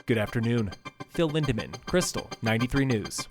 Good afternoon. Phil Lindemann, Krystal, 93 News.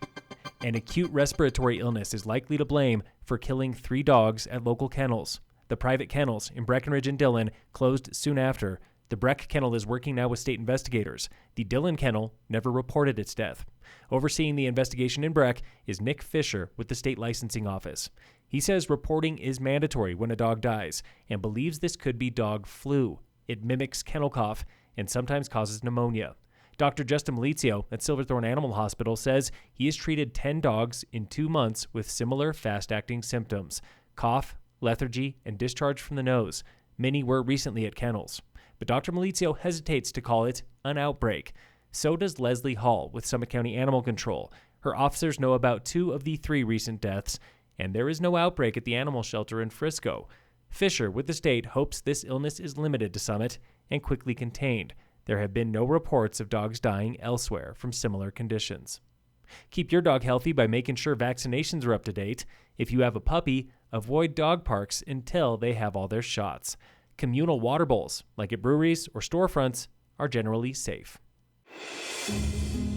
An acute respiratory illness is likely to blame for killing 3 dogs at local kennels. The private kennels in Breckenridge and Dillon closed soon after. The Breck kennel is working now with state investigators. The Dillon kennel never reported its death. Overseeing the investigation in Breck is Nick Fisher with the state licensing office. He says reporting is mandatory when a dog dies and believes this could be dog flu. It mimics kennel cough and sometimes causes pneumonia. Dr. Justin Malizio at Silverthorne Animal Hospital says he has treated 10 dogs in 2 months with similar fast-acting symptoms: cough, lethargy, and discharge from the nose. Many were recently at kennels. But Dr. Malizio hesitates to call it an outbreak. So does Leslie Hall with Summit County Animal Control. Her officers know about 2 of the 3 recent deaths, and there is no outbreak at the animal shelter in Frisco. Fisher with the state hopes this illness is limited to Summit and quickly contained. There have been no reports of dogs dying elsewhere from similar conditions. Keep your dog healthy by making sure vaccinations are up to date. If you have a puppy, avoid dog parks until they have all their shots. Communal water bowls, like at breweries or storefronts, are generally safe.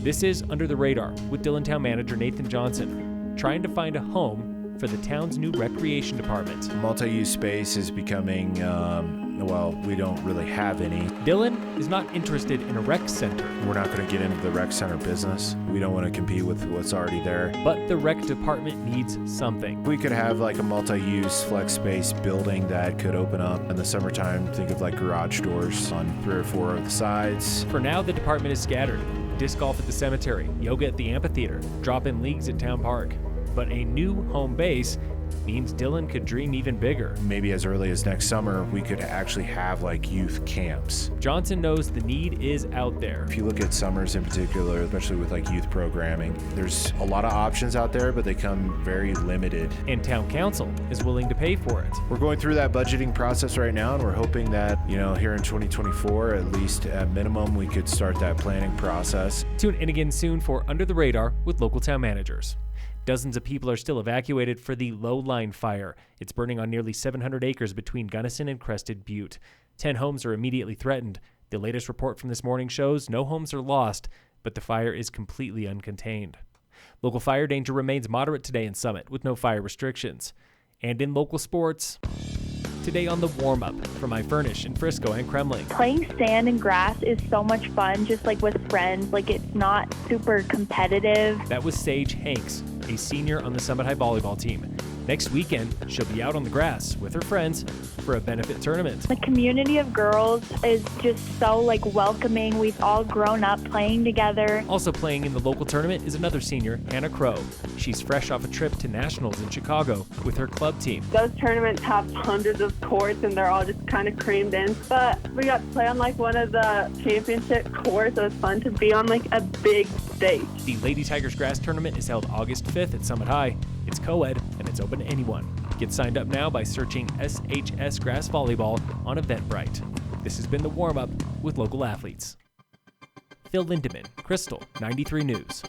This is Under the Radar with Dillon Town Manager Nathan Johnson, trying to find a home for the town's new recreation department. Multi-use space is becoming, we don't really have any. Dillon is not interested in a rec center. We're not going to get into the rec center business. We don't want to compete with what's already there. But the rec department needs something. We could have like a multi-use flex space building that could open up in the summertime. Think of like garage doors on 3 or 4 of the sides. For now, the department is scattered. Disc golf at the cemetery, yoga at the amphitheater, drop-in leagues at Town Park. But a new home base means Dillon could dream even bigger. Maybe as early as next summer, we could actually have like youth camps. Johnson knows the need is out there. If you look at summers in particular, especially with like youth programming, there's a lot of options out there, but they come very limited. And town council is willing to pay for it. We're going through that budgeting process right now, and we're hoping that, here in 2024, at least at minimum, we could start that planning process. Tune in again soon for Under the Radar with local town managers. Dozens of people are still evacuated for the low-line fire. It's burning on nearly 700 acres between Gunnison and Crested Butte. 10 homes are immediately threatened. The latest report from this morning shows no homes are lost, but the fire is completely uncontained. Local fire danger remains moderate today in Summit with no fire restrictions. And in local sports, today on the Warmup from iFurnish in Frisco and Kremling. Playing sand and grass is so much fun, just like with friends. Like, it's not super competitive. That was Sage Hanks, a senior on the Summit High volleyball team. Next weekend, she'll be out on the grass with her friends for a benefit tournament. The community of girls is just so welcoming. We've all grown up playing together. Also playing in the local tournament is another senior, Hannah Crow. She's fresh off a trip to nationals in Chicago with her club team. Those tournaments have hundreds of courts and they're all just kind of crammed in. But we got to play on one of the championship courts, so it's fun to be on a big stage. The Lady Tigers Grass Tournament is held August 5th at Summit High. It's co-ed and it's open to anyone. Get signed up now by searching SHS Grass Volleyball on Eventbrite. This has been the Warm-Up with local athletes. Phil Lindemann, Krystal, 93 News.